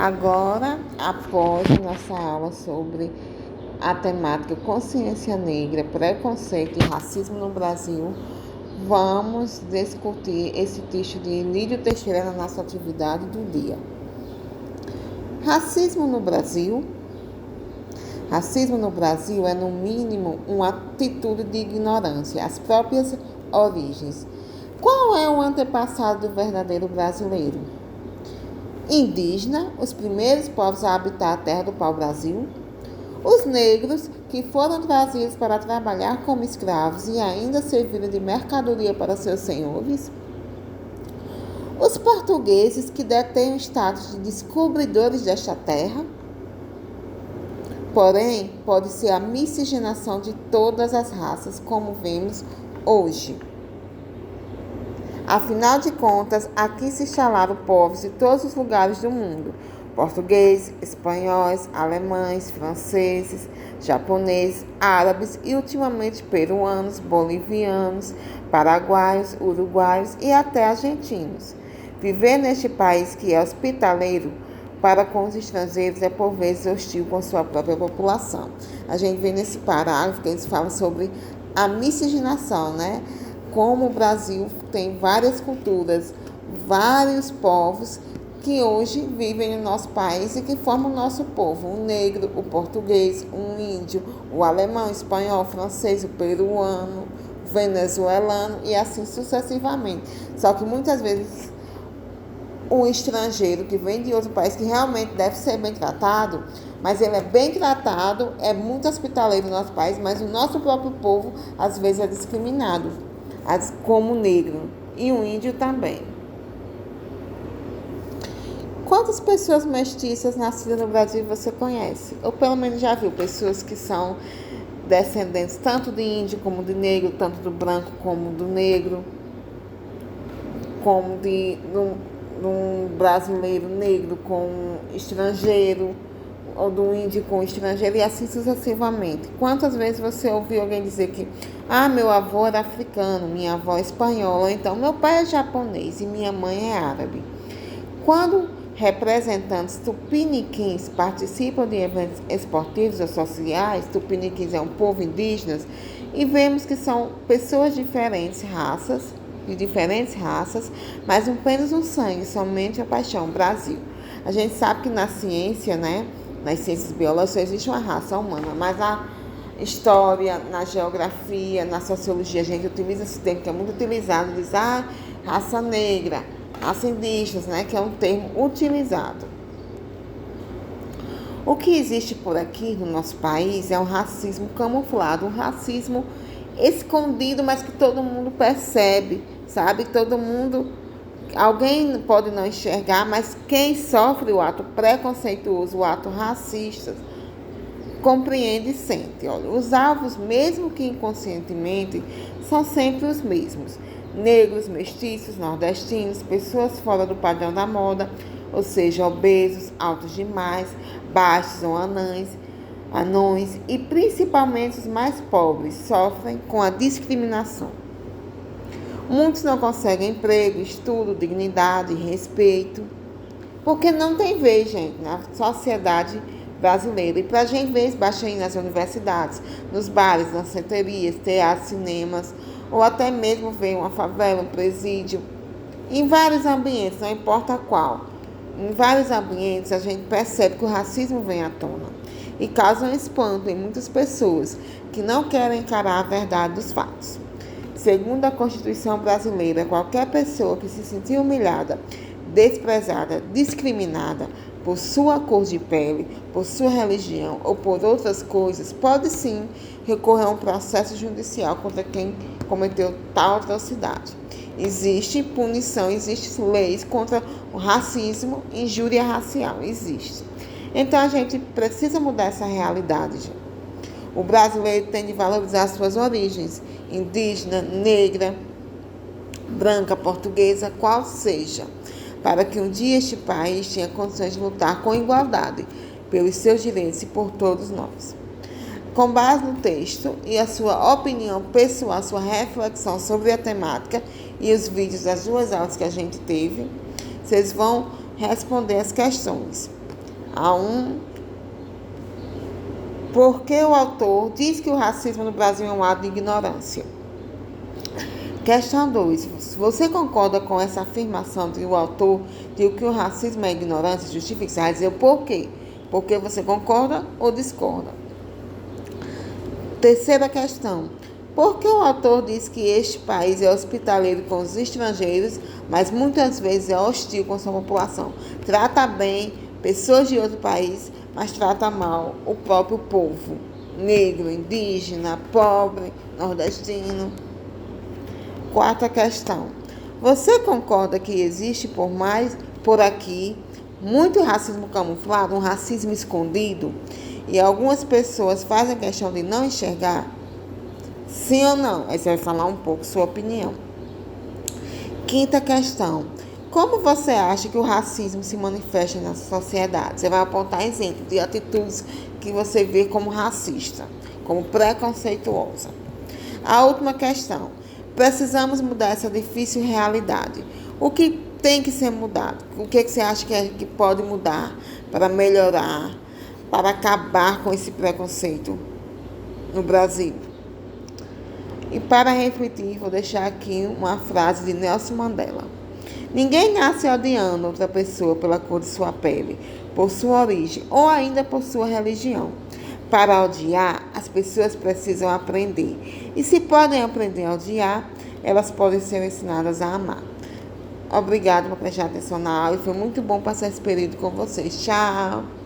Agora, após nossa aula sobre a temática consciência negra, preconceito e racismo no Brasil, vamos discutir esse texto de Lídio Teixeira na nossa atividade do dia. Racismo no Brasil. Racismo no Brasil é, no mínimo, uma atitude de ignorância às próprias origens. Qual é o antepassado do verdadeiro brasileiro? Indígena, os primeiros povos a habitar a terra do pau-brasil. Os negros, que foram trazidos para trabalhar como escravos e ainda serviram de mercadoria para seus senhores. Os portugueses, que detêm o status de descobridores desta terra. Porém, pode ser a miscigenação de todas as raças, como vemos hoje. Afinal de contas, aqui se instalaram povos de todos os lugares do mundo: portugueses, espanhóis, alemães, franceses, japoneses, árabes e ultimamente peruanos, bolivianos, paraguaios, uruguaios e até argentinos. Viver neste país que é hospitaleiro para com os estrangeiros é por vezes hostil com sua própria população. A gente vê nesse parágrafo que eles falam sobre a miscigenação, né? Como o Brasil tem várias culturas, vários povos que hoje vivem no nosso país e que formam o nosso povo. O negro, o português, o índio, o alemão, o espanhol, o francês, o peruano, o venezuelano e assim sucessivamente. Só que muitas vezes o estrangeiro que vem de outro país, que realmente deve ser bem tratado, mas ele é bem tratado, é muito hospitaleiro no nosso país, mas o nosso próprio povo às vezes é discriminado, como o negro e o índio também. Quantas pessoas mestiças nascidas no Brasil você conhece? Ou pelo menos já viu pessoas que são descendentes tanto de índio como de negro, tanto do branco como do negro, como de um brasileiro negro com estrangeiro, ou do índio com estrangeiro, e assim sucessivamente. Quantas vezes você ouviu alguém dizer que meu avô era africano, minha avó é espanhola, ou então meu pai é japonês e minha mãe é árabe? Quando representantes tupiniquins participam de eventos esportivos ou sociais, tupiniquins é um povo indígena, e vemos que são pessoas de diferentes raças, mas apenas um sangue, somente a paixão, Brasil. A gente sabe que na ciência, né, nas ciências biológicas, só existe uma raça humana, mas na história, na geografia, na sociologia, a gente utiliza esse termo que é muito utilizado, diz raça negra, raça indígena, né, que é um termo utilizado. O que existe por aqui no nosso país é um racismo camuflado, um racismo escondido, mas que todo mundo percebe, sabe? Alguém pode não enxergar, mas quem sofre o ato preconceituoso, o ato racista, compreende e sente. Olha, os alvos, mesmo que inconscientemente, são sempre os mesmos: negros, mestiços, nordestinos, pessoas fora do padrão da moda, ou seja, obesos, altos demais, baixos ou anões e principalmente os mais pobres sofrem com a discriminação. Muitos não conseguem emprego, estudo, dignidade, respeito, porque não tem vez, gente, na sociedade brasileira. E para a gente ver, basta ir nas universidades, nos bares, nas danceterias, teatros, cinemas, ou até mesmo ver uma favela, um presídio, em vários ambientes, não importa qual. Em vários ambientes a gente percebe que o racismo vem à tona e causa um espanto em muitas pessoas que não querem encarar a verdade dos fatos. Segundo a Constituição brasileira, qualquer pessoa que se sentir humilhada, desprezada, discriminada por sua cor de pele, por sua religião ou por outras coisas, pode sim recorrer a um processo judicial contra quem cometeu tal atrocidade. Existe punição, existem leis contra o racismo, injúria racial, existe. Então a gente precisa mudar essa realidade, gente. O brasileiro tem de valorizar suas origens, indígena, negra, branca, portuguesa, qual seja, para que um dia este país tenha condições de lutar com igualdade pelos seus direitos e por todos nós. Com base no texto e a sua opinião pessoal, a sua reflexão sobre a temática e os vídeos das duas aulas que a gente teve, vocês vão responder as questões. Porque o autor diz que o racismo no Brasil é um ato de ignorância. Questão 2. Você concorda com essa afirmação do autor de que o racismo é ignorância? Justifique. Você vai dizer o porquê. Porque você concorda ou discorda. Terceira questão. Por que o autor diz que este país é hospitaleiro com os estrangeiros, mas muitas vezes é hostil com sua população? Trata bem pessoas de outro país, mas trata mal o próprio povo, negro, indígena, pobre, nordestino. Quarta questão. Você concorda que existe por aqui muito racismo camuflado, um racismo escondido? E algumas pessoas fazem questão de não enxergar? Sim ou não? Aí você vai falar um pouco sua opinião. Quinta questão. Como você acha que o racismo se manifesta na sociedade? Você vai apontar exemplos de atitudes que você vê como racista, como preconceituosa. A última questão. Precisamos mudar essa difícil realidade. O que tem que ser mudado? O que você acha que pode mudar para melhorar, para acabar com esse preconceito no Brasil? E para refletir, vou deixar aqui uma frase de Nelson Mandela. Ninguém nasce odiando outra pessoa pela cor de sua pele, por sua origem ou ainda por sua religião. Para odiar, as pessoas precisam aprender. E se podem aprender a odiar, elas podem ser ensinadas a amar. Obrigada por prestar atenção na aula. Foi muito bom passar esse período com vocês. Tchau!